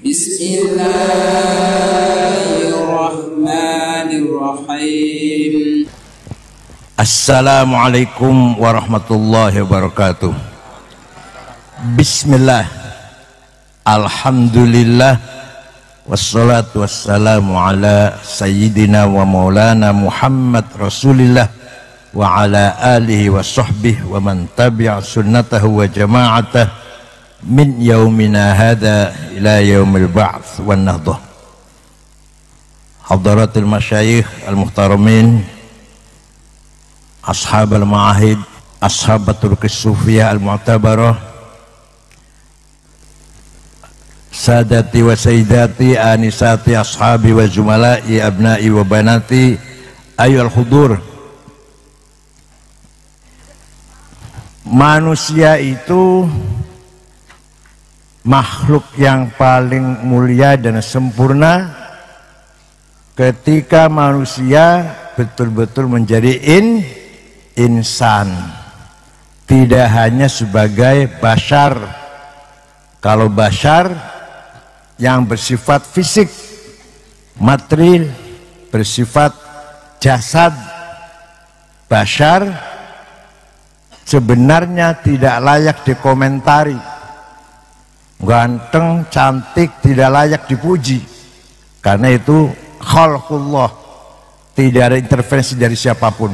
Bismillahirrahmanirrahim. Assalamualaikum warahmatullahi wabarakatuh. Bismillah, alhamdulillah, wassalatu wassalamu ala sayyidina wa maulana Muhammad Rasulillah wa ala alihi wa sahbihi wa man tabi'a sunnatahu wa jama'atah min yaumina hadha ila yaumil ba'ts wan nahdah. Hadaratul masyayikh al-muhtaramin, ashab al-ma'ahid, ashabatul kisufiyah al-mu'tabarah, sadati wa sayyidati, anisati, ashabi wa zumala'i, abna'i wa banati, ayyuhal hudur. Manusia itu makhluk yang paling mulia dan sempurna ketika manusia betul-betul menjadi insan, tidak hanya sebagai bashar. Kalau bashar yang bersifat fisik, material, bersifat jasad, bashar sebenarnya tidak layak dikomentari. Ganteng, cantik, tidak layak dipuji, karena itu khalqullah, tidak ada intervensi dari siapapun.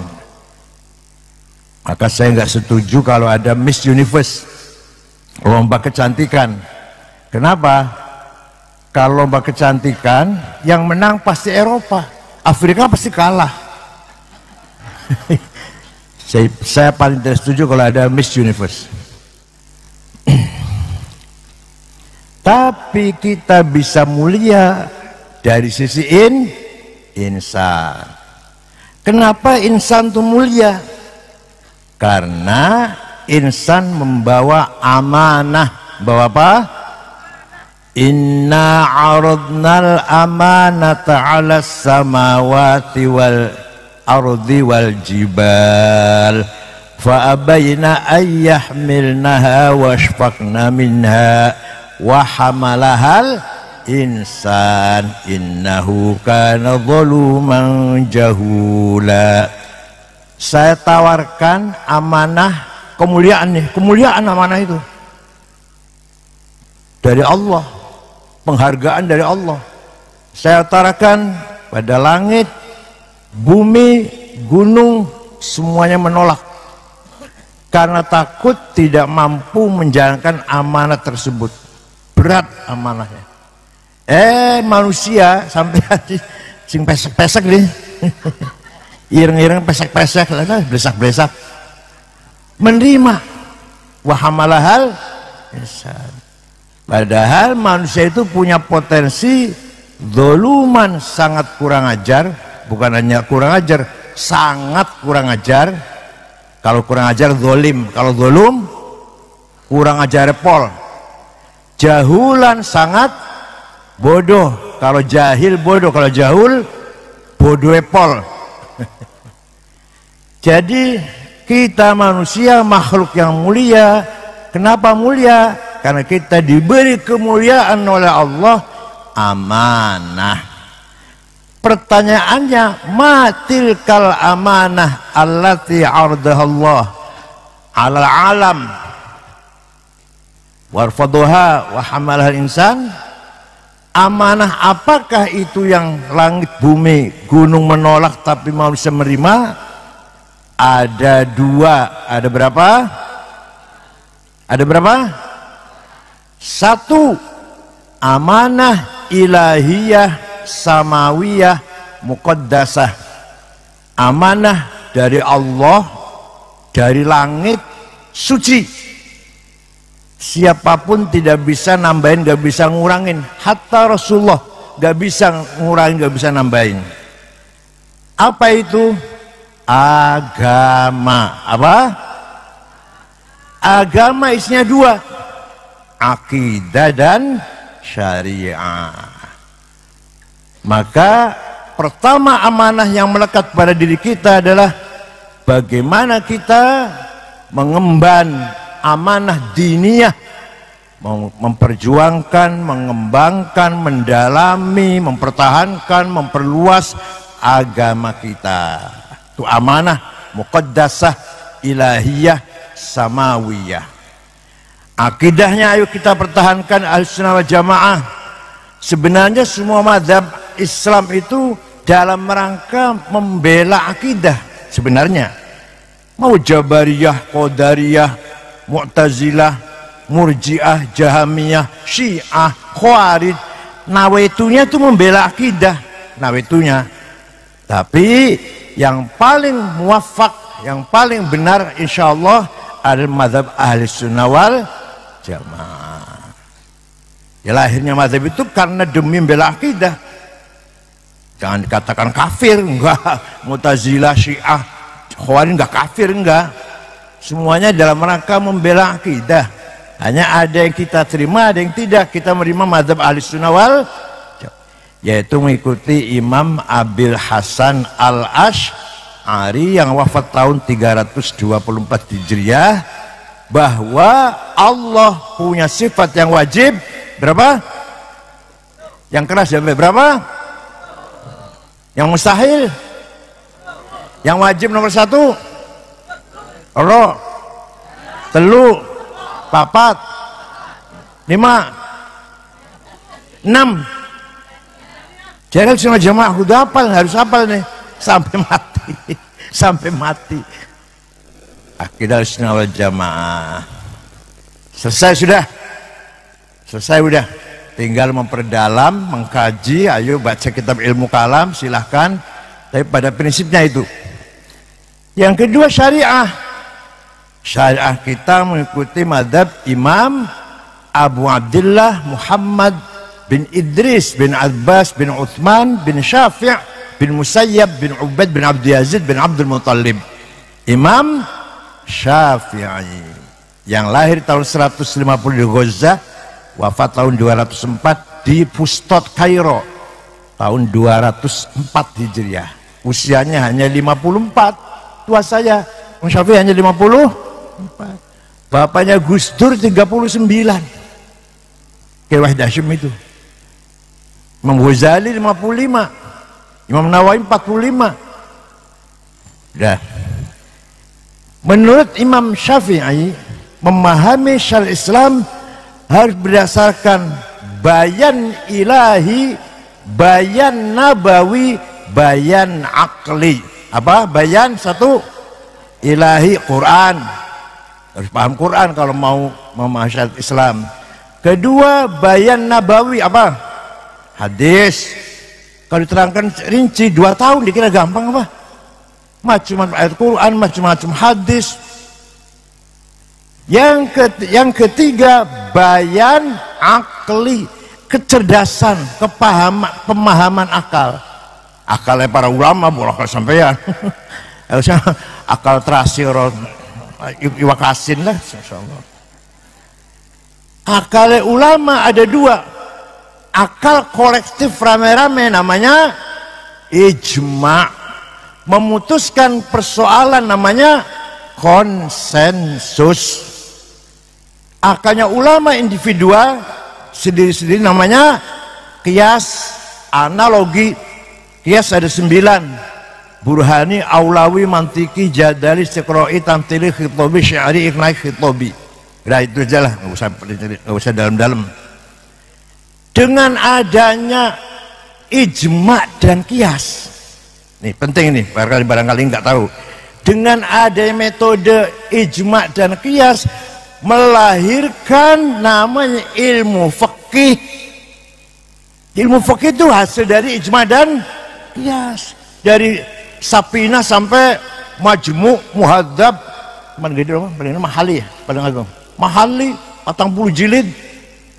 Maka saya nggak setuju kalau ada Miss Universe, lomba kecantikan. Kenapa? Kalau lomba kecantikan yang menang pasti Eropa, Afrika pasti kalah. Saya paling tidak setuju kalau ada Miss Universe. Tapi kita bisa mulia dari sisi insan. Kenapa insan itu mulia? Karena insan membawa amanah. Bawa apa? Inna aradnal amanata 'alas samawati wal ardi wal jibal fa abayna ayyahmilnaha washfaqna minha wa hamalahal insan innahu kana zaluman jahula. Saya tawarkan amanah kemuliaan nih, kemuliaan amanah itu dari Allah, penghargaan dari Allah. Saya utarakan pada langit, bumi, gunung, semuanya menolak karena takut tidak mampu menjalankan amanah tersebut. Berat amanahnya. Manusia sampai sing pesek-pesek nih. Ireng-ireng pesek-pesek lah, blesak-blesak. Menerima wa hamalahal insan. Padahal manusia itu punya potensi zoluman, sangat kurang ajar, bukan hanya kurang ajar, sangat kurang ajar. Kalau kurang ajar zolim, kalau zolum kurang ajar pol. Jahulan, sangat bodoh. Kalau jahil bodoh, kalau jahul bodoh pol. Jadi kita manusia makhluk yang mulia. Kenapa mulia? Karena kita diberi kemuliaan oleh Allah, amanah. Pertanyaannya, matilkal amanah allati ardahallah alal alam warfaduha wa hamalahal insan. Amanah apakah itu yang langit, bumi, gunung menolak tapi manusia menerima? Ada dua. Ada berapa? Ada berapa? Satu, amanah ilahiyah samawiyah muqaddasah. Amanah dari Allah, dari langit, suci. Siapapun tidak bisa nambahin, gak bisa ngurangin. Hatta Rasulullah gak bisa ngurangin, gak bisa nambahin. Apa itu? Agama. Apa? Agama isinya dua, akidah dan syariah. Maka pertama amanah yang melekat pada diri kita adalah bagaimana kita mengemban amanah diniyah, memperjuangkan, mengembangkan, mendalami, mempertahankan, memperluas agama kita. Itu amanah muqaddasah ilahiyah samawiyah. Akidahnya ayo kita pertahankan Ahlussunnah wal Jamaah. Sebenarnya semua mazhab Islam itu dalam rangka membela akidah sebenarnya. Mau Jabariyah, Qadariyah, Mu'tazilah, Murji'ah, Jahamiyah, Syiah, Khawarij, nawaitunya itu membela akidah, nawaitunya. Tapi yang paling muwafaq, yang paling benar insyaallah adalah mazhab Ahlussunnah wal Jamaah. Ya lahirnya mazhab itu karena demi membela akidah. Jangan dikatakan kafir, enggak. Mu'tazilah, Syiah, Khawarij enggak kafir, enggak. Semuanya dalam rangka membela akidah. Hanya ada yang kita terima, ada yang tidak. Kita menerima mazhab Ahlussunnah wal Jamaah, yaitu mengikuti Imam Abil Hasan Al-Asy'ari yang wafat tahun 324 Hijriah, bahwa Allah punya sifat yang wajib berapa? Yang keras sampai berapa? Yang mustahil? Yang wajib nomor 1? Ro, telu, papat, 5, 6. Jadi semua jamaah udah hafal, harus hafal nih sampai mati, sampai mati. Akidah Ahlussunnah wal Jamaah selesai sudah, selesai udah. Tinggal memperdalam, mengkaji. Ayo baca kitab ilmu kalam, silahkan. Tapi pada prinsipnya itu. Yang kedua syariah. Syariah kita mengikuti mazhab Imam Abu Abdullah Muhammad bin Idris bin Abbas bin Uthman bin Syafi' bin Musayyab bin Ubaid bin Abdul Yazid bin Abdul Muttalib. Imam Syafi'i yang lahir tahun 150 di Gaza, wafat tahun 204 di Fustat Kairo tahun 204 Hijriah. Usianya hanya 54, tua saya. Imam Syafi'i hanya 54. Bapaknya Gus Dur 39. Kayak Wahid Hasyim itu. Imam Ghazali 55. Imam Nawawi 45. Dah. Menurut Imam Syafi'i, memahami syariat Islam harus berdasarkan bayan ilahi, bayan nabawi, bayan akli. Apa? Bayan satu, ilahi Quran. Harus paham Quran kalau mau memahami syariat Islam. Kedua, bayan nabawi, apa? Hadis. Kalau diterangkan rinci 2 tahun dikira gampang apa? Macam-macam ayat Quran, macam-macam hadis. Yang ketiga, bayan akli, kecerdasan, pemahaman akal. Akalnya para ulama, bukan akal sampean. Akal terasir iwak asin lah, insyaallah. Akalnya ulama ada 2. Akal kolektif rame-rame namanya ijma'. Memutuskan persoalan namanya konsensus. Akalnya ulama individual sendiri-sendiri namanya qiyas, analogi. Qiyas ada 9. Burhani, Aulawi, Mantiki, Jadali, Istiqra'i, Tamthili, Khitabi, Syi'ari, Iqna'i, Khitabi. Nah itu aja lah, nggak usah dalam-dalam. Dengan adanya ijma' dan qiyas, nih penting ini, barangkali nggak tahu. Dengan adanya metode ijma' dan qiyas melahirkan namanya ilmu fikih. Ilmu fikih itu hasil dari ijma' dan qiyas. Dari Sapina sampai Majmu' Muhadzab, Mahali ya, paling agung. Mahali 40 jilid,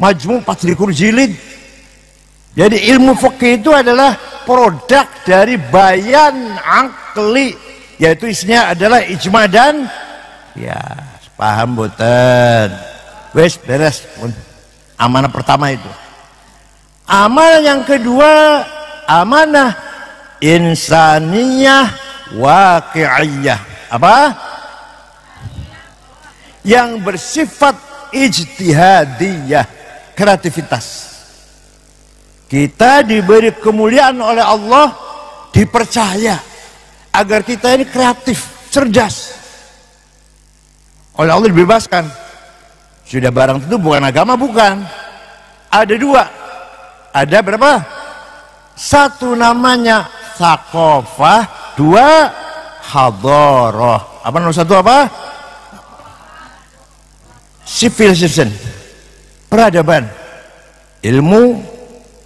Majmu' 4 jilid. Jadi ilmu fikih itu adalah produk dari bayan akli, yaitu isinya adalah ijma' dan ya, paham boten? Wes beres. Amanah pertama itu. Amanah yang kedua, amanah insaniyah waqi'iyah. Apa? Yang bersifat ijtihadiyah, kreativitas. Kita diberi kemuliaan oleh Allah, dipercaya agar kita ini kreatif, cerdas. Oleh Allah dibebaskan. Sudah barang tentu bukan agama, bukan. Ada dua. Ada berapa? Satu namanya thaqafah, dua hadarah. Apa nomor satu apa? Civilization, peradaban, ilmu,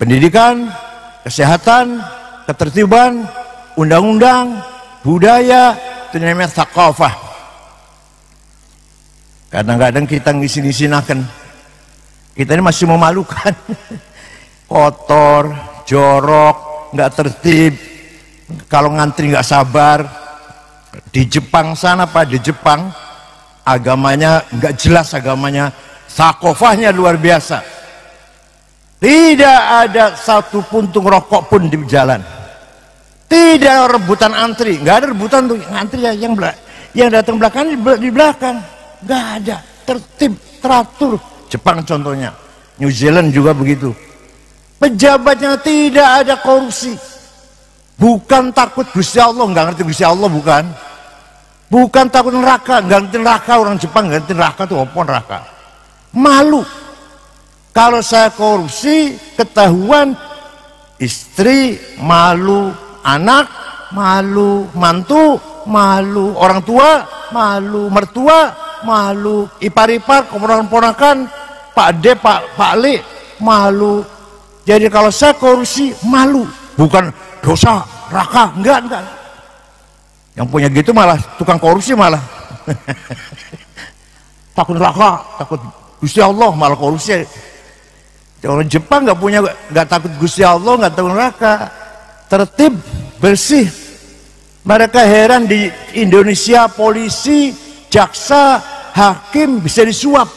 pendidikan, kesehatan, ketertiban, undang-undang, budaya, itu namanya thaqafah. Kadang-kadang kita ngisin-ngisinakan, kita ini masih memalukan. Kotor, jorok, nggak tertib, kalau ngantri nggak sabar. Di Jepang sana, Pak, di Jepang agamanya nggak jelas, agamanya thaqafahnya luar biasa. Tidak ada satu puntung rokok pun di jalan. Tidak ada rebutan antri, nggak ada rebutan tuh antri ya, yang datang belakang di belakang, nggak ada, tertib, teratur. Jepang contohnya, New Zealand juga begitu. Pejabatnya tidak ada korupsi. Bukan takut Gusti Allah, nggak ngerti Gusti Allah, bukan. Bukan takut neraka, nggak ngerti neraka. Orang Jepang nggak ngerti neraka tuh apa neraka. Malu. Kalau saya korupsi, ketahuan, istri malu, anak malu, mantu malu, orang tua malu, mertua malu, ipar-ipar, keponakan-keponakan, Pak D, Pak Li malu. Jadi kalau saya korupsi malu, bukan dosa, neraka, enggak. Yang punya gitu malah tukang korupsi malah. Takut neraka, takut Gusti Allah, malah korupsi. Orang Jepang nggak takut Gusti Allah, nggak takut neraka, tertib, bersih. Mereka heran di Indonesia polisi, jaksa, hakim bisa disuap.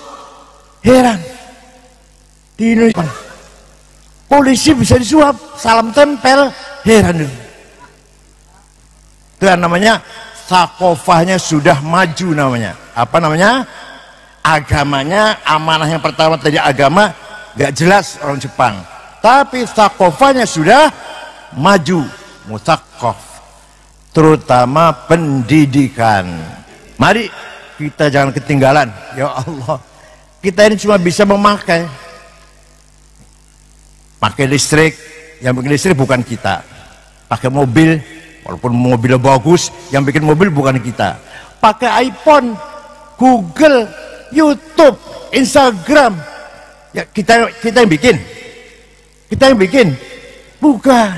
Heran di Indonesia. Polisi bisa disuap, salam tempel, heran. Itu namanya thaqafahnya sudah maju namanya. Apa namanya? Agamanya, amanah yang pertama tadi agama gak jelas orang Jepang. Tapi thaqafahnya sudah maju, mutsaqqaf. Terutama pendidikan. Mari kita jangan ketinggalan. Ya Allah, kita ini cuma bisa memakai. Pakai listrik, yang bikin listrik bukan kita. Pakai mobil, walaupun mobilnya bagus, yang bikin mobil bukan kita. Pakai iPhone, Google, YouTube, Instagram, ya kita yang bikin. Kita yang bikin, bukan.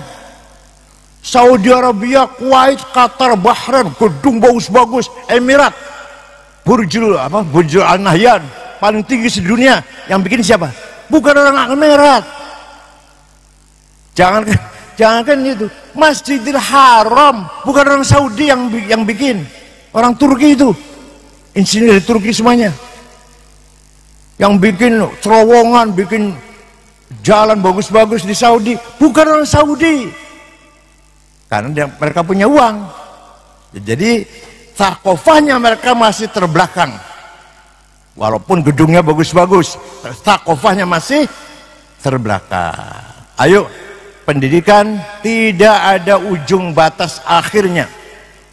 Saudi Arabia, Kuwait, Qatar, Bahrain, gedung bagus-bagus, Emirat, Burj Al Nahyan, paling tinggi sedunia, yang bikin siapa? Bukan orang Emirat. Jangankan itu, Masjidil Haram bukan orang Saudi yang bikin, orang Turki itu, insinyur dari Turki semuanya, yang bikin terowongan, bikin jalan bagus-bagus di Saudi, bukan orang Saudi, karena mereka punya uang. Jadi thaqafahnya mereka masih terbelakang, walaupun gedungnya bagus-bagus, thaqafahnya masih terbelakang. Ayo, pendidikan tidak ada ujung batas akhirnya,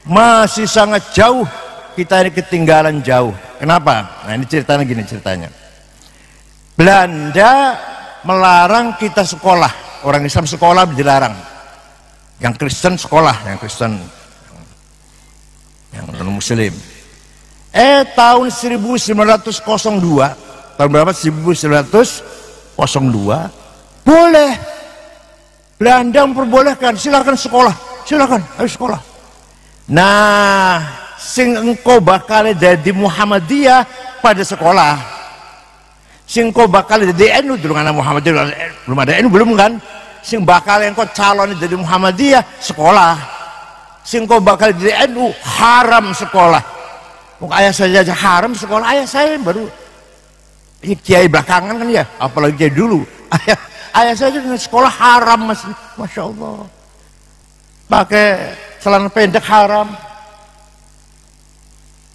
masih sangat jauh, kita ini ketinggalan jauh. Kenapa? Nah, ini ceritanya gini, ceritanya Belanda melarang kita sekolah, orang Islam sekolah dilarang, yang Kristen sekolah, yang Kristen, yang non Muslim. Tahun 1902, tahun berapa? 1902 boleh Belanda memperbolehkan, silakan sekolah, silakan, ayo sekolah. Nah, sing engko bakal jadi Muhammadiyah pada sekolah, sing engko bakal jadi NU, dulu anak Muhammadiyah belum ada NU, belum kan? Sing bakal engko calon jadi Muhammadiyah sekolah, sing engko bakal jadi NU haram sekolah. Ayah saya aja haram sekolah, ayah saya baru kiai belakangan kan ya, apalagi kiai dulu. Ayah saya dengan sekolah haram, Masya Allah. Pakai celana pendek haram.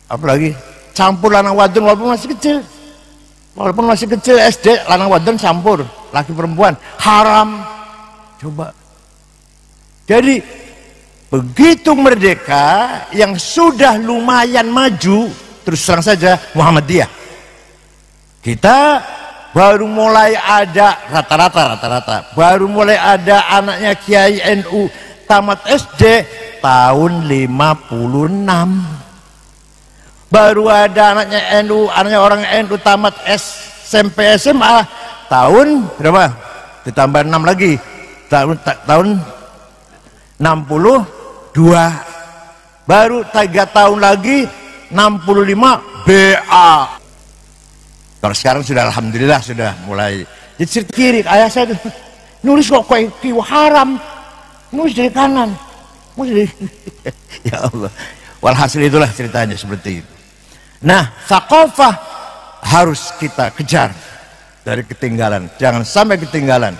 Apalagi campur lanang wadon walaupun masih kecil. Walaupun masih kecil SD, lanang wadon campur, laki perempuan, haram. Coba. Jadi begitu merdeka, yang sudah lumayan maju, terus terang saja Muhammadiyah. Kita baru mulai ada rata-rata, baru mulai ada anaknya Kiai NU tamat SD tahun 56. Baru ada anaknya NU, anaknya orang NU tamat SMP SMA tahun berapa? Ditambah 6 lagi, tahun 62. Baru 3 tahun lagi 65 BA. Kalau sekarang sudah alhamdulillah sudah mulai. Jadi cerita kiri, ayah saya tuh nulis kok kiwa haram, nulis dari kanan, nulis dari ya Allah. Walhasil itulah ceritanya seperti itu. Nah, thaqafah harus kita kejar dari ketinggalan, jangan sampai ketinggalan.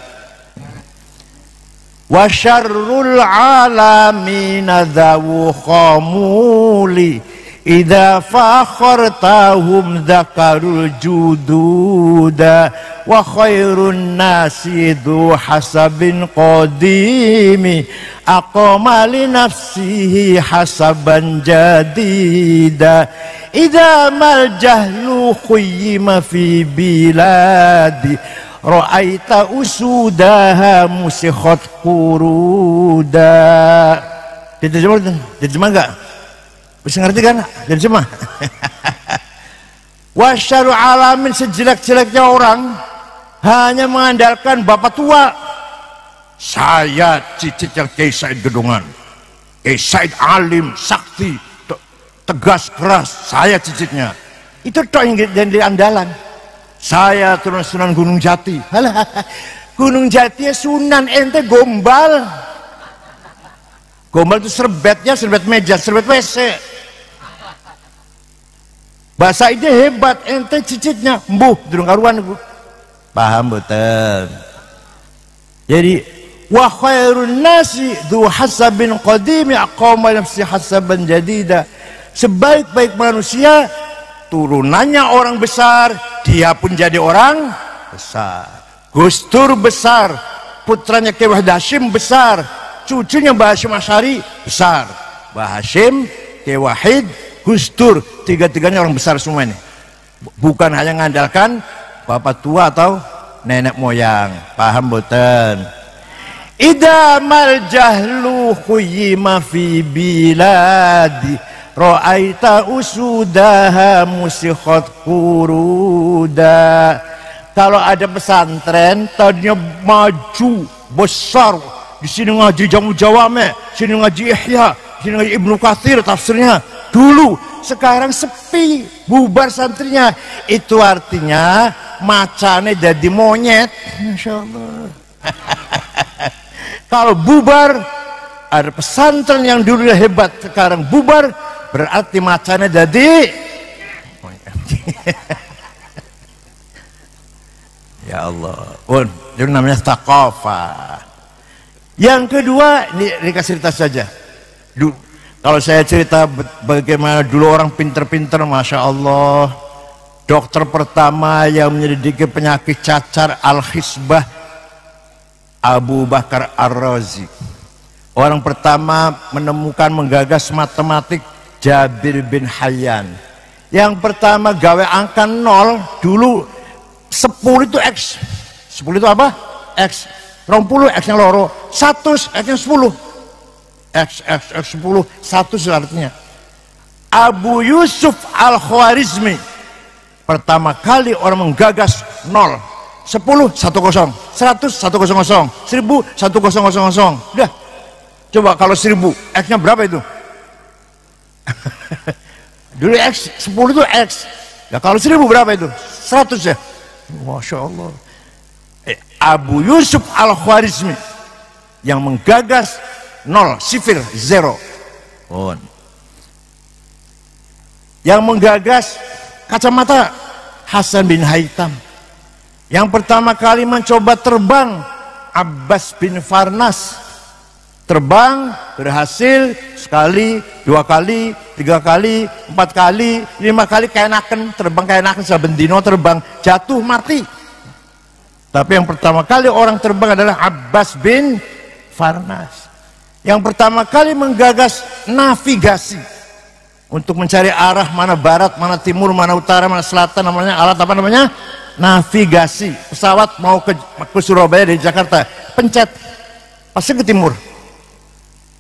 Wa syarrul alamin dzawu khamuli idza fakhartahum dzakarul jududa wa khairun nasi dzu hasabin qadimi aqama li nafsihi hasaban jadida idza mal jahlu khuyyima fi biladi ra'aita usudaha musikhat kuruda. Diterjemah enggak? Bisa ngerti kan? Terjemah. Wasyarul alamin, sejelek-jeleknya orang hanya mengandalkan bapak tua. Saya cicit yang Kiai Said Gedongan, Kiai Said alim, sakti, tegas, keras, saya cicitnya. Itu toh yang jadi andalan. Saya turun Sunan Gunung Jati. Gunung Jati Sunan, ente gombal. Gombal itu serbetnya, serbet meja, serbet WC. Bahasa ide hebat, ente cicitnya, mbuh, durung karuan. Paham betul. Jadi, wa khairun nasi dzu hasabin qadimi aqama nafsi hasaban jadida. Sebaik-baik manusia, turunannya orang besar, dia pun jadi orang besar. Gus Dur besar, putranya Kiai Wahid Hasyim besar, cucunya Mbah Hasyim Asy'ari besar. Mbah Hasyim, Kiai Wahid, Gus Dur, tiga-tiganya orang besar semua ini. Bukan hanya mengandalkan bapak tua atau nenek moyang. Paham boten? Idamal jahlu khuyyima fi biladi ra'aita usudaha musikhat kuruda. Kalau ada pesantren tadinya maju besar, di sini ngaji Jamu Jawame, sini ngaji Ihya, sini ngaji Ibnu Katsir tafsirnya dulu, sekarang sepi, bubar santrinya. Itu artinya macane jadi monyet. Masya Allah. Kalau bubar, ada pesantren yang dulu hebat sekarang bubar, berarti macane jadi monyet. Ya Allah, itu namanya thaqafah. Yang kedua, ini dikasih cerita saja. Kalau saya cerita bagaimana dulu orang pinter-pinter, Masya Allah. Dokter pertama yang menyelidiki penyakit cacar al-khisbah, Abu Bakar Ar-Razi. Orang pertama menemukan, menggagas matematik, Jabir bin Hayyan. Yang pertama gawe angka 0, dulu 10 itu X. 10 itu apa? X. 20 X yang loro. 100 X yang 10. X 10, 100 artinya. Abu Yusuf Al-Khwarizmi pertama kali orang menggagas 0. 10 10, 100 100, 1000 1000. Udah. Coba kalau 1000 X-nya berapa itu? Dulu X 10 itu X. Ya kalau 1000 berapa itu? 100 ya. Masya Allah. Abu Yusuf Al-Khwarizmi yang menggagas 0, sifir, 0. Yang menggagas kacamata, Hasan bin Haytham. Yang pertama kali mencoba terbang, Abbas bin Farnas. Terbang berhasil sekali, 2 kali, 3 kali, 4 kali, 5 kali keenaken, terbang keenaken saben dino terbang, jatuh mati. Tapi yang pertama kali orang terbang adalah Abbas bin Farnas. Yang pertama kali menggagas navigasi untuk mencari arah mana barat, mana timur, mana utara, mana selatan, namanya alat apa namanya? Navigasi. Pesawat mau ke Surabaya dari Jakarta, pencet pasti ke timur.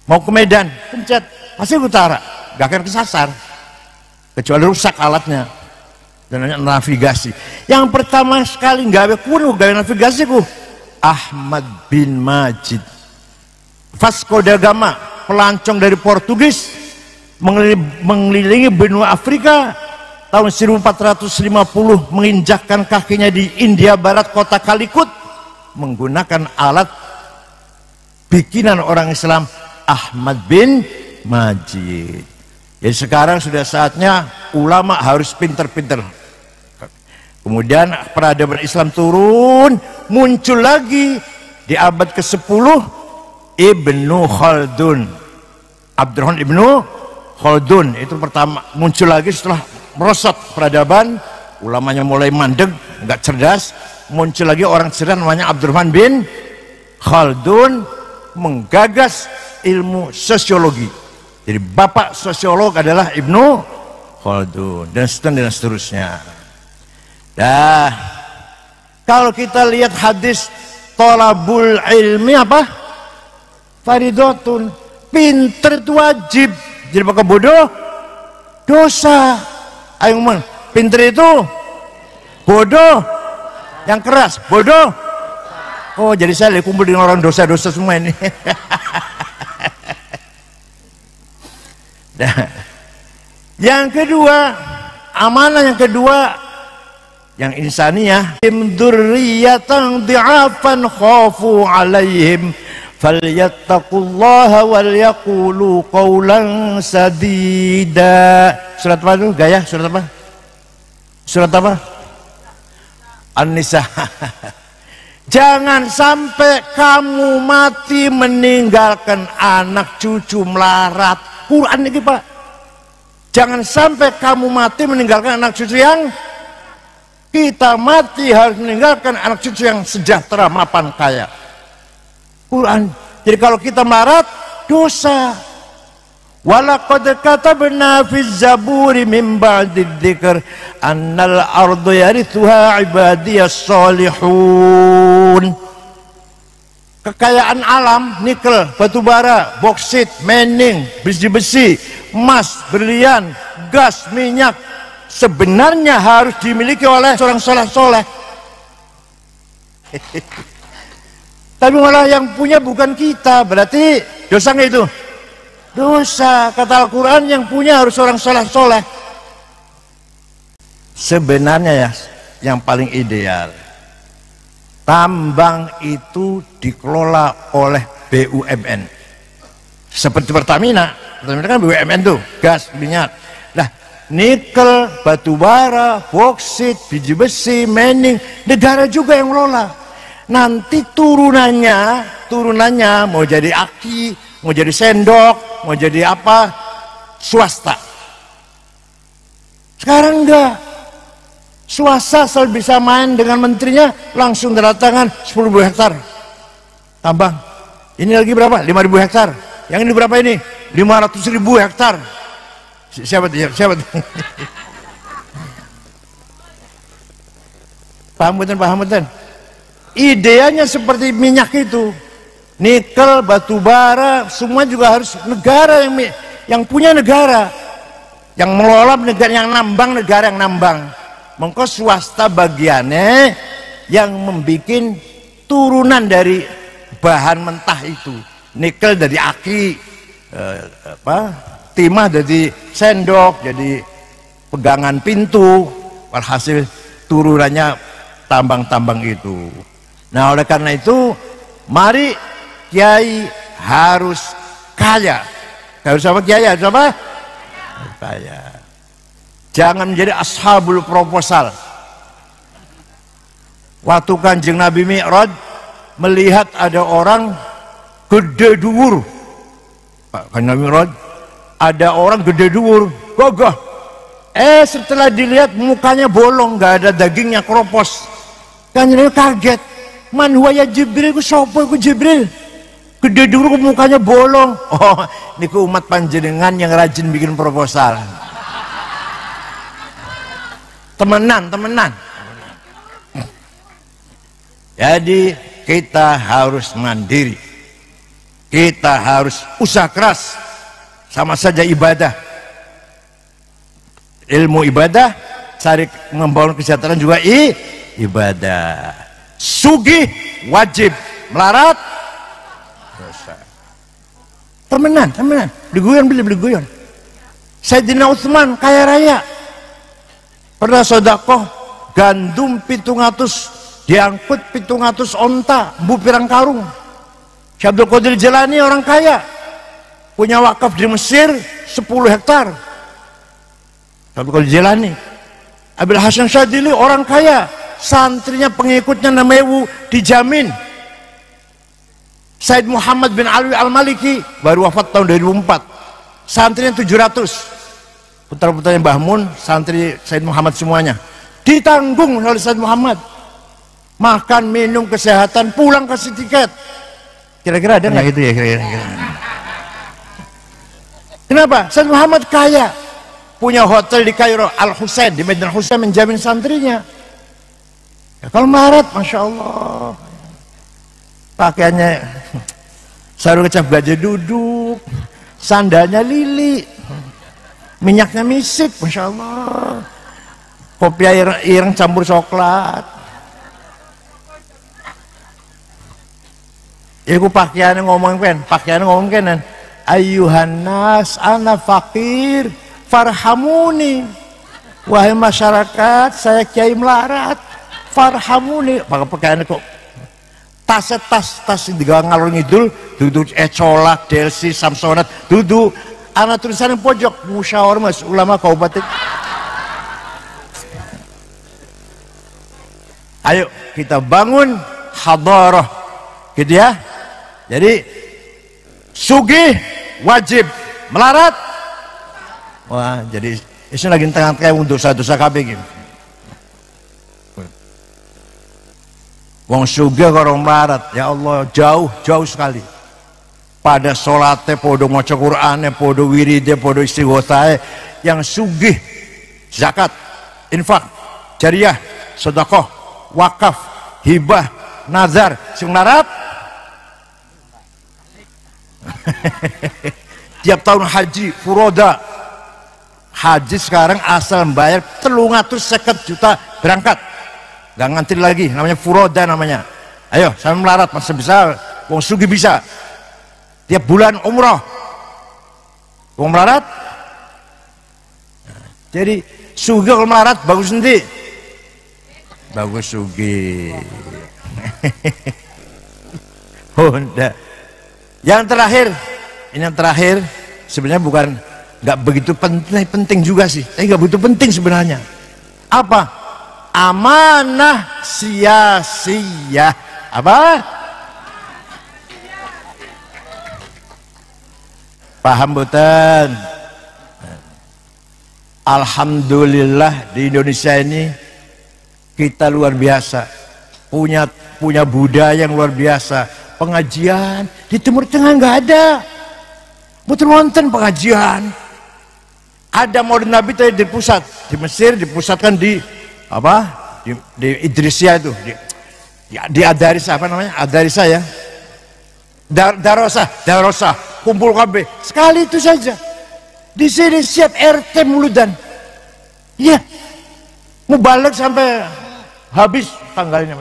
Mau ke Medan, pencet pasti ke utara, gak akan kesasar kecuali rusak alatnya. Dan navigasi yang pertama sekali gawe navigasi ku Ahmad bin Majid. Vasco da Gama, pelancong dari Portugis, mengelilingi benua Afrika tahun 1450, menginjakkan kakinya di India Barat, kota Calicut, menggunakan alat bikinan orang Islam Ahmad bin Majid. Jadi sekarang sudah saatnya ulama harus pinter-pinter. Kemudian peradaban Islam turun, muncul lagi di abad ke-10 Ibnu Khaldun. Abdurrahman Ibnu Khaldun itu pertama muncul lagi setelah merosot peradaban, ulamanya mulai mandeg, nggak cerdas, muncul lagi orang cerdas namanya Abdurrahman bin Khaldun, menggagas ilmu sosiologi. Jadi bapak sosiolog adalah Ibnu Khaldun dan seterusnya. Dah, kalau kita lihat hadis tolabul ilmi apa? Faridotun, pinter itu wajib. Jadi pakai bodoh dosa. Ayo ngomong, pinter itu bodoh, yang keras bodoh. Oh, jadi saya kumpul dengan orang dosa-dosa semua ini. Nah, yang kedua, amanah yang kedua, yang insaniyah, dzurriyyatan dhi'afan khafu 'alaihim falyattaqullaha wal yaqulu qawlan sadida. Surat apa itu? Gaya surat apa? Surat apa? An-Nisa. Jangan sampai kamu mati meninggalkan anak cucu melarat. Quran ini Pak. Jangan sampai kamu mati meninggalkan anak cucu yang kita mati harus meninggalkan anak cucu yang sejahtera, mapan, kaya. Quran. Jadi kalau kita melarat, dosa. Walaqad katabna fiz zaburi min ba'did dzikr annal ardu yarithuha ibadiyas solihun. Kekayaan alam, nikel, batu bara, boksit, mening, besi-besi, emas, berlian, gas, minyak, sebenarnya harus dimiliki oleh seorang soleh-soleh. Tapi malah yang punya bukan kita, berarti dosa nggak itu? Dosa. Kata Al-Quran yang punya harus orang soleh-soleh. Sebenarnya ya, yang paling ideal, tambang itu dikelola oleh BUMN. Seperti Pertamina. Pertamina kan BUMN tuh, gas, minyak. Nah, nikel, batu bara, boksit, biji besi, mening, negara juga yang mengelola. Nanti turunannya mau jadi aki, mau jadi sendok, mau jadi apa, swasta. Sekarang enggak. Swasta selalu bisa main dengan menterinya, langsung tanda 10.000 hektar tambang. Ini lagi berapa? 5.000 hektar. Yang ini berapa ini? 500.000 hektar. Siapa? Paham betul? Ideanya seperti minyak itu, nikel, batu bara, semua juga harus negara yang punya negara, yang mengelola negara, yang nambang negara yang nambang. Mengko swasta bagiannya yang membuat turunan dari bahan mentah itu, nikel dari aki, timah dari sendok, jadi pegangan pintu, walhasil turunannya tambang-tambang itu. Nah, oleh karena itu, mari kiai harus kaya. Harus apa kiai? Harus apa? Kaya. Jangan menjadi ashabul proposal. Waktu Kanjeng Nabi Mi'raj melihat ada orang gede dhuwur, Pak Kanawirod, ada orang gede dhuwur, gagah. Setelah dilihat mukanya bolong, nggak ada dagingnya, kropos. Kanjeng kaget. Man huwa ya Jibril, ku sapa ku Jibril? Gede dhuwur mukanya bolong. Oh, niku umat panjenengan yang rajin bikin proposal. Temenan. Jadi kita harus mandiri. Kita harus usaha keras. Sama saja ibadah. Ilmu ibadah, cari membangun kesejahteraan juga ibadah. Sugih wajib, melarat dosa. Temenan. Diguyon beli guyon. Sayyidina Utsman kaya raya. Pernah sedekah gandum 700 diangkut 700 onta, bu pirang karung. Syekh Abdul Qadir Jilani orang kaya, punya wakaf di Mesir 10 hektar. Syekh Abdul Qadir Jilani. Abil Hasan Syadzili orang kaya, santrinya pengikutnya namanya dijamin. Said Muhammad bin Alwi Al-Maliki baru wafat tahun 2004, santrinya 700. Putra-putranya Mbah Mun, santri Said Muhammad semuanya ditanggung oleh Said Muhammad. Makan, minum, kesehatan, pulang kasih tiket. Kira-kira ada nggak itu ya? Kira-kira. Kenapa? Said Muhammad kaya, punya hotel di Kairo, Al Husain di Medan Husain, menjamin santrinya. Ya, kalau melarat, masya Allah, pakaiannya sarung kecap gajah duduk, sandalnya lili, minyaknya misik, masya Allah, kopi ireng campur coklat. Iku pakaiannya ngomong kan, ayuhan nas ana fakir farhamuni, wahai masyarakat saya kiai melarat farhamuni. Pakaiannya kok tas digawa ngalor ngidul, duduk colak delsi samsonat, duduk anak tulisan yang pojok musyawarah mas ulama kabupaten. Ayo kita bangun hadarah gitu ya. Jadi sugih wajib, melarat wah, jadi ini lagi tengah kayak untuk dosa-dosa kabeh gitu. Wong sugih karo melarat, ya Allah, jauh sekali. Pada sholatnya podo maca Qur'ane, podo wiride, podo istighosahe. Yang sugih zakat, infak, jariyah, sedekah, wakaf, hibah, nazar. Sing melarat tiap tahun haji furoda. Haji sekarang asal membayar 350 juta berangkat, gak ngantri lagi, namanya furoda namanya. Ayo saya melarat masih bisa, wong sugih bisa tiap bulan umroh, wong melarat. Jadi sugih kalau melarat bagus nanti, bagus sugih. Honda. Yang terakhir, ini yang terakhir sebenarnya bukan nggak begitu penting juga sih, tapi nggak begitu penting sebenarnya. Apa? Amanah sia-sia. Apa? Paham bukan? Alhamdulillah di Indonesia ini kita luar biasa, punya budaya yang luar biasa. Pengajian di Timur Tengah nggak ada, betul wonten pengajian. Ada Maulid Nabi tadi di pusat, di Mesir dipusatkan di apa? Di Idrisia itu, di Adarisa, apa namanya? Adarisa ya. Darosa, kumpul KB. Sekali itu saja. Di sini siap RT muludan. Iya. Mau balik sampai habis tanggalnya.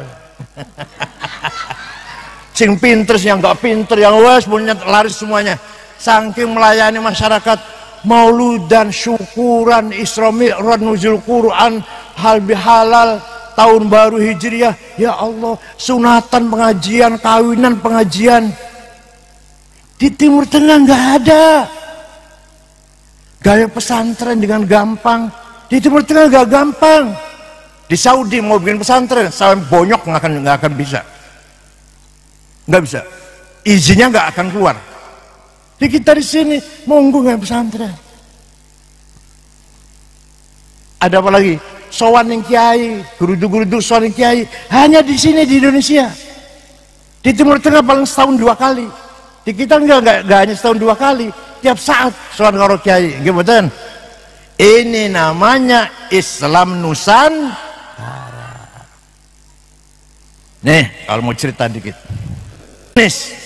Sing pinter, yang nggak pinter, yang wes punya laris semuanya. Saking melayani masyarakat, mauludan, syukuran, Isra Mi'raj, nuzul Quran, hal bihalal, tahun baru Hijriah. Ya Allah, sunatan pengajian, kawinan pengajian. Di Timur Tengah nggak ada. Gaya pesantren dengan gampang. Di Timur Tengah nggak gampang. Di Saudi mau bikin pesantren, sampai bonyok nggak akan bisa. Nggak bisa, izinnya nggak akan keluar. Di kita di sini monggo nggak pesantren. Ada apa lagi? Sowan yang kiai, gurudu-gurudu sowan yang kiai. Hanya di sini di Indonesia. Di Timur Tengah paling setahun 2 kali. Di kita enggak hanya setahun 2 kali. Tiap saat sowan karo kiai. Gimana? Ini namanya Islam Nusantara. Nih, kalau mau cerita dikit. Nih,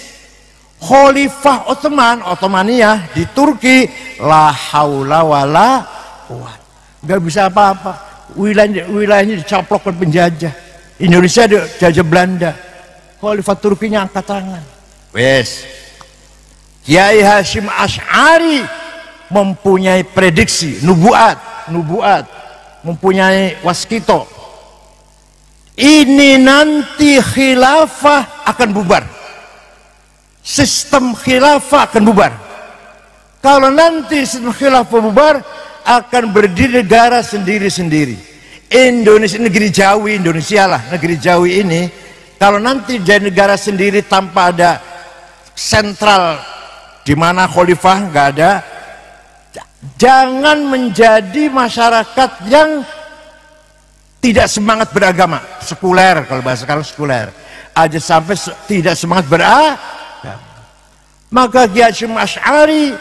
Khalifah Ottomaniyah di Turki, la haula wala quwwata. Nggak bisa apa-apa. Wilayahnya dicaplok oleh penjajah. Indonesia dijajah Belanda. Khalifah Turkinya angkat tangan. Wes. Kiai Hasyim Asy'ari mempunyai prediksi, nubuat, mempunyai waskito. Ini nanti khilafah akan bubar. Sistem khilafah akan bubar. Kalau nanti sistem khilafah bubar, akan berdiri negara sendiri-sendiri. Indonesia, negeri Jawi, Indonesia lah, negeri Jawi ini, kalau nanti jadi negara sendiri tanpa ada sentral di mana khalifah nggak ada, jangan menjadi masyarakat yang tidak semangat beragama, sekuler, kalau bahasa sekarang sekuler, aja sampai tidak semangat beragama. Maka Kiai Hasyim Asy'ari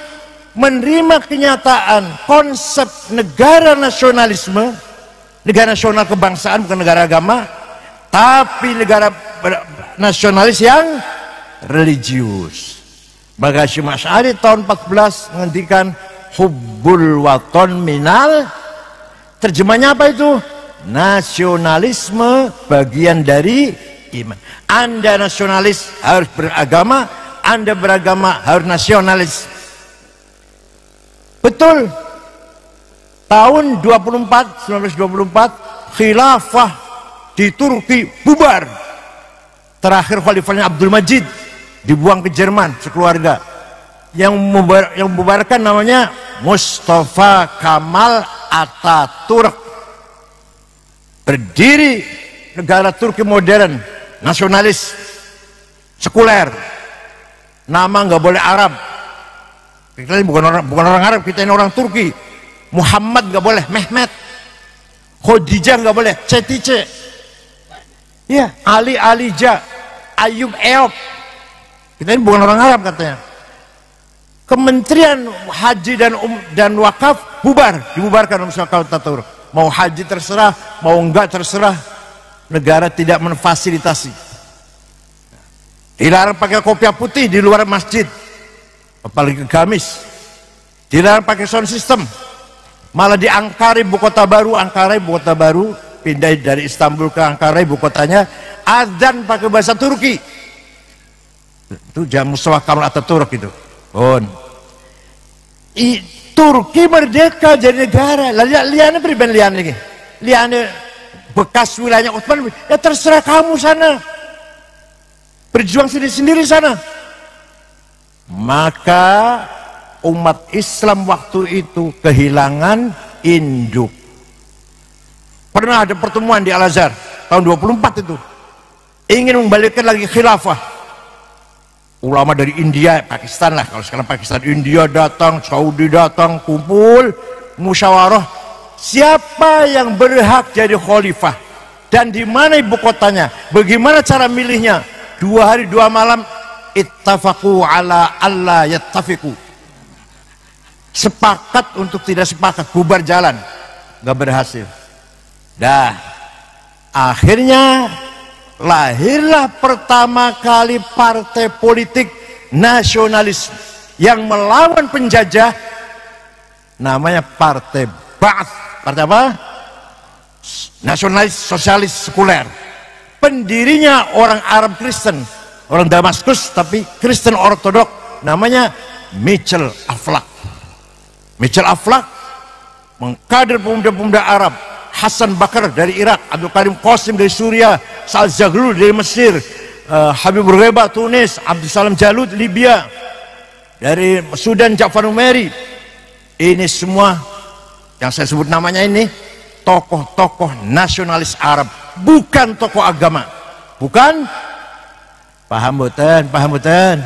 menerima kenyataan konsep negara nasionalisme, negara nasional kebangsaan, bukan negara agama, tapi negara nasionalis yang religius. Maka Hasyim Asy'ari tahun 14 menghentikan hubbul waton minal, terjemahnya apa itu? Nasionalisme bagian dari iman. Anda nasionalis harus beragama, Anda beragama harus nasionalis. Betul. Tahun 1924 khilafah di Turki bubar. Terakhir khalifahnya Abdul Majid dibuang ke Jerman sekeluarga. Yang membubarkan namanya Mustafa Kemal Atatürk. Berdiri negara Turki modern, nasionalis, sekuler. Nama nggak boleh Arab. Kita ini bukan orang Arab, kita ini orang Turki. Muhammad nggak boleh, Mehmet. Khadijah nggak boleh, Cetice. Ya, Ali Alija, Ayub Eop. Kita ini bukan orang Arab katanya. Kementerian Haji dan Wakaf bubar, dibubarkan oleh Mustafa Atatürk. Mau haji terserah, mau enggak terserah. Negara tidak memfasilitasi. Dilarang pakai kopiah putih di luar masjid, apalagi ke gamis. Dilarang pakai sound system. Malah di Ankara, ibu kota baru, pindah dari Istanbul ke Ankara, ibu kotanya, adzan pakai bahasa Turki. Itu jam Mustafa Kemal Atatürk itu. Turki merdeka jadi negara. Liane pribadi liane lagi. Liane bekas wilayahnya Utsman. Ya terserah kamu sana. Berjuang sendiri-sendiri sana. Maka umat Islam waktu itu kehilangan induk. Pernah ada pertemuan di Al-Azhar tahun 24 itu. Ingin membalikkan lagi khilafah. Ulama dari India, Pakistan lah, kalau sekarang Pakistan, India datang, Saudi datang, kumpul, musyawarah. Siapa yang berhak jadi khalifah? Dan di mana ibu kotanya? Bagaimana cara milihnya? 2 hari 2 malam, ittafaqu ala alla yattafiqu. Sepakat untuk tidak sepakat, bubar jalan. Gak berhasil. Dah, akhirnya lahirlah pertama kali partai politik nasionalis yang melawan penjajah, namanya Partai Ba'ath. Partai apa? Nasionalis Sosialis Sekuler. Pendirinya orang Arab Kristen, orang Damaskus tapi Kristen Ortodok, namanya Mitchell Aflaq. Mitchell Aflaq mengkader pemuda-pemuda Arab. Hasan Bakar dari Irak, Abdul Karim Qasim dari Suriah, Sa'ad Zaghloul dari Mesir, Habibur Gheba Tunis, Abdul Salam Jalud Libya, dari Sudan Ja'far Numeri. Ini semua yang saya sebut namanya ini tokoh-tokoh nasionalis Arab, bukan tokoh agama. Bukan? Paham boten?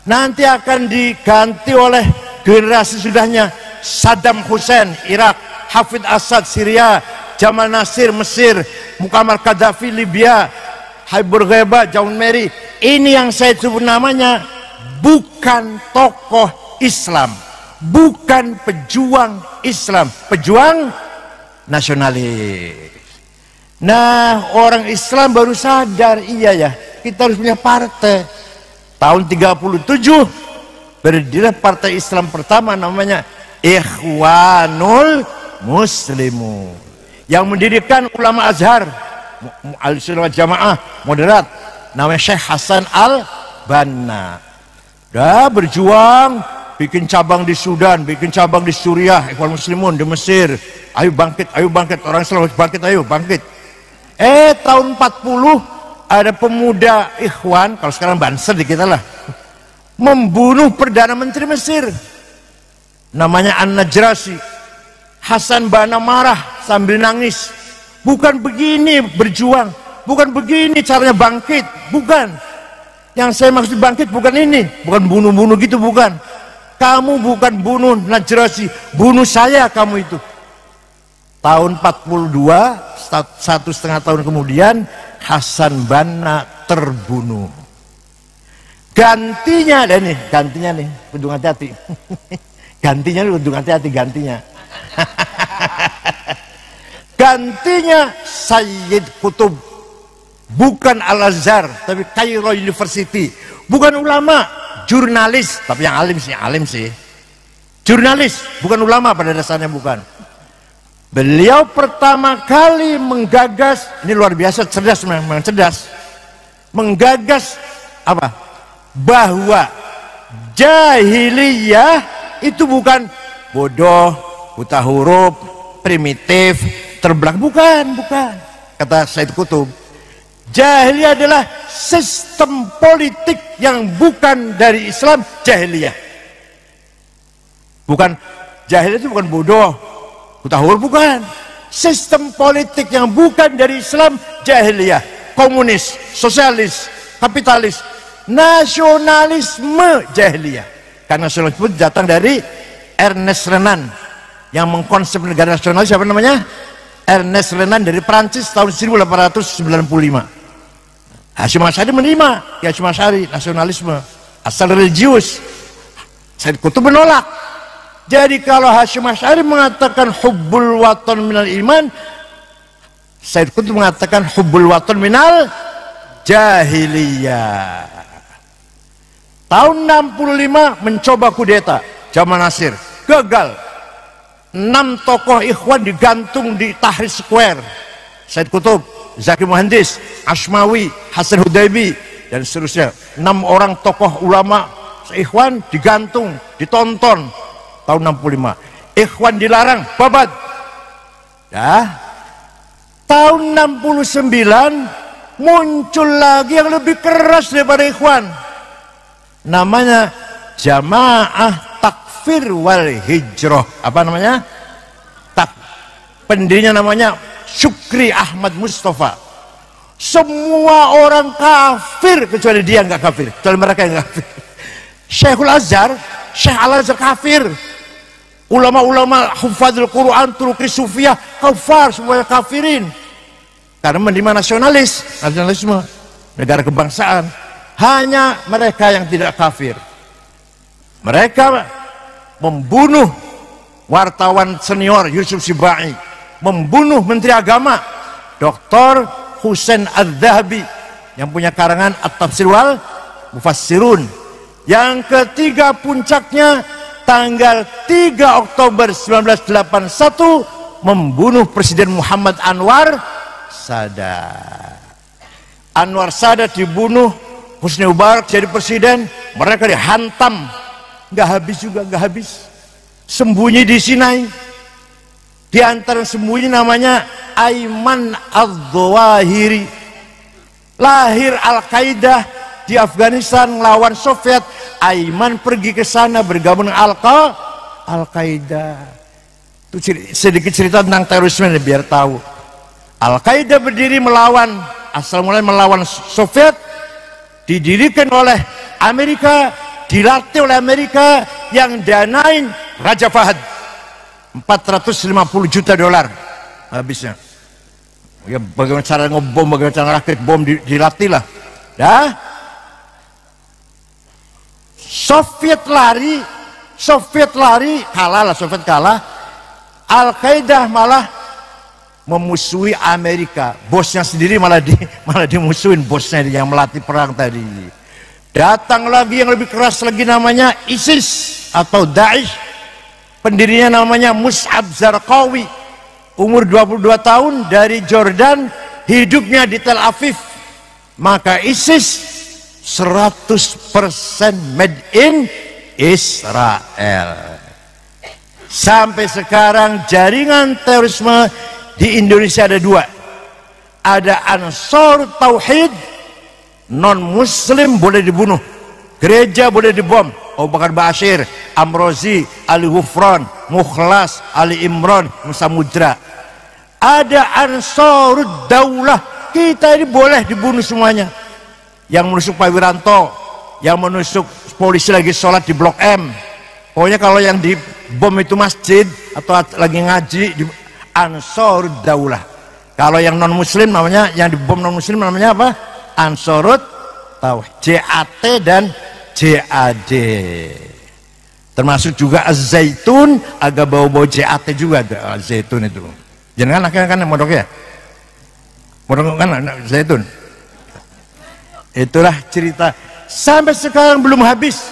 nanti akan diganti oleh generasi sudahnya. Saddam Hussein Irak, Hafid Assad Syria, Jamal Nasir Mesir, Muammar Gaddafi Libya, Habib Gheba John Mary. Ini yang saya sebut namanya bukan tokoh Islam, bukan pejuang Islam, pejuang nasionalis. Nah, orang Islam baru sadar, iya ya, kita harus punya partai. Tahun 37 berdirilah partai Islam pertama, namanya Ikhwanul Muslimun, yang mendirikan ulama Azhar, Ahlussunnah wal Jamaah moderat, namanya Syekh Hasan Al-Banna. Dah berjuang, bikin cabang di Sudan, bikin cabang di Suriah, Ikhwan Muslimun di Mesir. Ayo bangkit, orang Islam bangkit, ayo bangkit. Tahun 40 ada pemuda Ikhwan, kalau sekarang Banser di kita lah, membunuh Perdana Menteri Mesir, namanya An-Najrasi. Hasan Banna marah sambil nangis. Bukan begini berjuang, bukan begini caranya bangkit, bukan. Yang saya maksud bangkit bukan ini, bukan bunuh-bunuh gitu, bukan. Kamu bukan bunuh Najrasi, bunuh saya kamu itu. Tahun 42, 1,5 tahun kemudian, Hasan Banna terbunuh. Gantinya, dan nih, gantinya nih, kudu hati-hati. Gantinya nih, kudu hati-hati, gantinya. Gantinya Sayyid Qutb, bukan Al-Azhar, tapi Cairo University. Bukan ulama, jurnalis, tapi yang alim sih. Jurnalis, bukan ulama pada dasarnya, bukan. Beliau pertama kali menggagas, ini luar biasa cerdas, memang cerdas, menggagas apa? Bahwa jahiliyah itu bukan bodoh, buta huruf, primitif, terbelakang, bukan. Kata Sayyid Qutb, jahiliyah adalah sistem politik yang bukan dari Islam, jahiliyah. Bukan, jahiliyah itu bukan bodoh, buta huruf, bukan. Sistem politik yang bukan dari Islam, jahiliyah. Komunis, sosialis, kapitalis, nasionalisme, jahiliyah. Karena nasionalisme datang dari Ernest Renan yang mengkonsep negara nasionalis. Siapa namanya? Ernest Renan dari Prancis tahun 1895. Hasyim Asy'ari menerima Hasyim Asy'ari nasionalisme asal religius. Sayyid Qutb menolak. Jadi kalau Hasyim Asy'ari mengatakan hubbul watan minal iman, Sayyid Qutb mengatakan hubbul watan minal jahiliyah. Tahun 65 mencoba kudeta Jamal Nasir, gagal. 6 tokoh Ikhwan digantung di Tahrir Square. Sayyid Qutb, Zaki Muhandis, Ashmawi, Hasan Hudaybi, dan seterusnya. 6 orang tokoh ulama Ikhwan digantung, ditonton tahun 65. Ikhwan dilarang, babat. Ya. Tahun 69 muncul lagi yang lebih keras daripada Ikhwan. Namanya Jamaah Takfir wal Hijrah. Apa namanya? Pendirinya namanya Syukri Ahmad Mustafa. Semua orang kafir kecuali dia nggak kafir, kecuali mereka yang kafir. Syekhul Azhar, Syekh Al-Azhar kafir. Ulama-ulama hufadzul Quran, Turuqi Sufiyah kafir, semuanya kafirin. Karena menerima nasionalisme, negara kebangsaan. Hanya mereka yang tidak kafir. Mereka membunuh wartawan senior Yusuf Sibai, membunuh Menteri Agama Dr. Husain Adz-Dzahabi yang punya karangan At-Tafsir wal Mufassirun. Yang ketiga puncaknya tanggal 3 Oktober 1981 membunuh Presiden Muhammad Anwar Sadat. Anwar Sadat dibunuh, Husni Mubarak jadi presiden, mereka dihantam, nggak habis juga, nggak habis. Sembunyi di Sinai. Di antara sembunyi namanya Ayman Al-Zawahiri. Lahir Al-Qaeda di Afghanistan melawan Soviet. Ayman pergi ke sana bergabung dengan Al-Qaeda. Itu sedikit cerita tentang terorisme biar tahu. Al-Qaeda berdiri asal mulai melawan Soviet, didirikan oleh Amerika, dilatih oleh Amerika yang danain Raja Fahad. 450 juta dolar habisnya. Ya, bagaimana cara ngebom, bagaimana cara rakit bom, dilatih lah. Ya. Soviet lari, kalah lah, Soviet kalah. Al-Qaeda malah memusuhi Amerika. Bosnya sendiri malah dimusuhin, bosnya yang melatih perang tadi. Datang lagi yang lebih keras lagi, namanya ISIS atau Daesh. Pendirinya namanya Mus'ab Zarqawi, umur 22 tahun, dari Jordan, hidupnya di Tel Aviv. Maka ISIS 100% made in Israel. Sampai sekarang jaringan terorisme di Indonesia ada dua. Ada Ansor Tauhid, non muslim boleh dibunuh, gereja boleh dibom. Abu Bakar Bashir, Amrozi, Ali Ghufran, Mukhlas, Ali Imran, Samudra. Ada Ansarud Daulah, kita ini boleh dibunuh semuanya. Yang menusuk Pak Wiranto, yang menusuk polisi lagi sholat di Blok M. Pokoknya kalau yang dibom itu masjid atau lagi ngaji, di Ansarud Daulah. Kalau yang non muslim namanya, yang dibom non muslim namanya apa? Ansarud Tauhid, JAT dan JAD. Termasuk juga Az-Zaitun, agak bau-bau JAT juga ada Az-Zaitun itu. Jangan akhirnya kan modok ya, modok kan Zaitun. Itulah cerita sampai sekarang belum habis.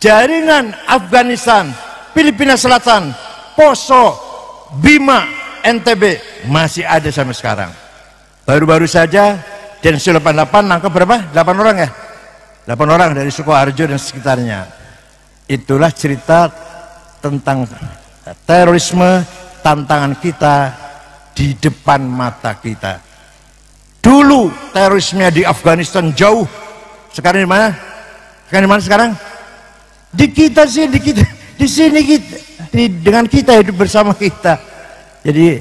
Jaringan Afghanistan, Filipina Selatan, Poso, Bima, NTB masih ada sampai sekarang. Baru-baru saja Densus 88 nangkap berapa? 8 orang ya? 8 orang dari Sukoharjo dan sekitarnya. Itulah cerita tentang terorisme, tantangan kita di depan mata kita. Dulu terorisme di Afghanistan jauh, sekarang di mana? Sekarang di mana sekarang? Di kita sih, di kita, di sini kita, dengan kita, hidup bersama kita. Jadi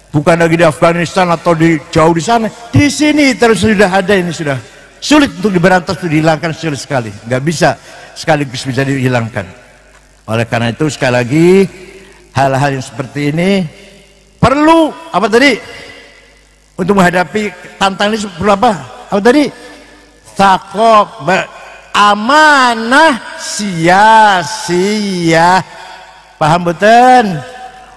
bukan lagi di Afghanistan atau di jauh di sana, di sini terus sudah ada. Ini sudah sulit untuk diberantas, untuk dihilangkan, sulit sekali, nggak bisa sekaligus bisa dihilangkan. Oleh karena itu sekali lagi, hal-hal yang seperti ini perlu apa tadi, untuk menghadapi tantangan ini perlu apa? Apa tadi? Takwa, amanah, sia-sia. Paham betul?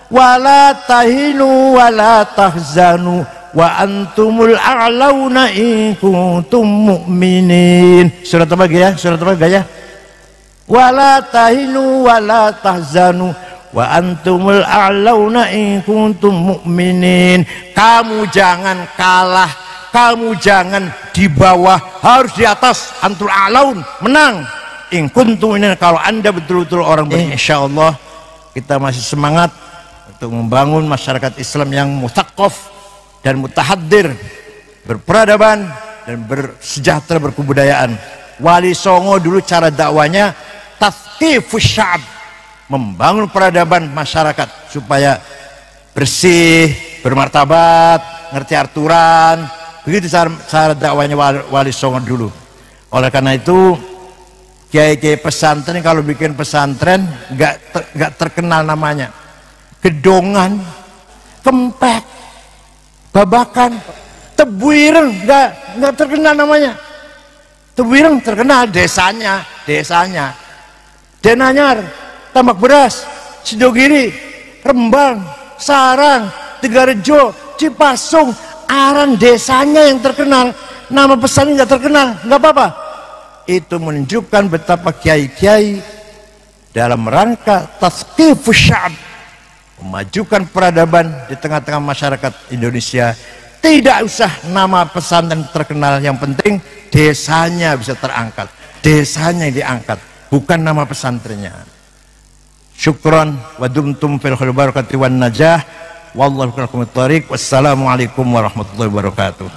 Wala tahinu wala tahzanu wa antumul a'launa in kuntum mu'minin. Surat apa ya? Surat apa ya? Wala tahinu wala tahzanu wa antumul a'launa in kuntum mu'minin. Kamu jangan kalah, kamu jangan di bawah, harus di atas. Antul a'laun, menang. In kuntum mu'minin, kalau Anda betul-betul orang beriman. Insyaallah kita masih semangat untuk membangun masyarakat Islam yang mutaqqaf dan mutahaddir, berperadaban dan bersejahtera, berkebudayaan. Wali Songo dulu cara dakwanya tathqifus sya'ab, membangun peradaban masyarakat supaya bersih, bermartabat, ngerti aturan. Begitu cara dakwanya Wali Songo dulu. Oleh karena itu kiai-kiai pesantren kalau bikin pesantren nggak terkenal namanya. Gedongan, Kempek, Babakan, Tebuireng nggak terkenal namanya. Tebuireng terkenal desanya, Denanyar, Tambak Beras, Sidogiri, Rembang, Sarang, Tegarejo, Cipasung, Aran, desanya yang terkenal. Nama pesannya nggak terkenal, nggak apa-apa. Itu menunjukkan betapa kiai-kiai dalam rangka tathqifus sya'ab, memajukan peradaban di tengah-tengah masyarakat Indonesia. Tidak usah nama pesantren terkenal, yang penting desanya bisa terangkat, desanya yang diangkat, bukan nama pesantrennya. Syukran wa dumtum fil khair barakati wan najah wallahu khairu. Wassalamualaikum warahmatullahi wabarakatuh.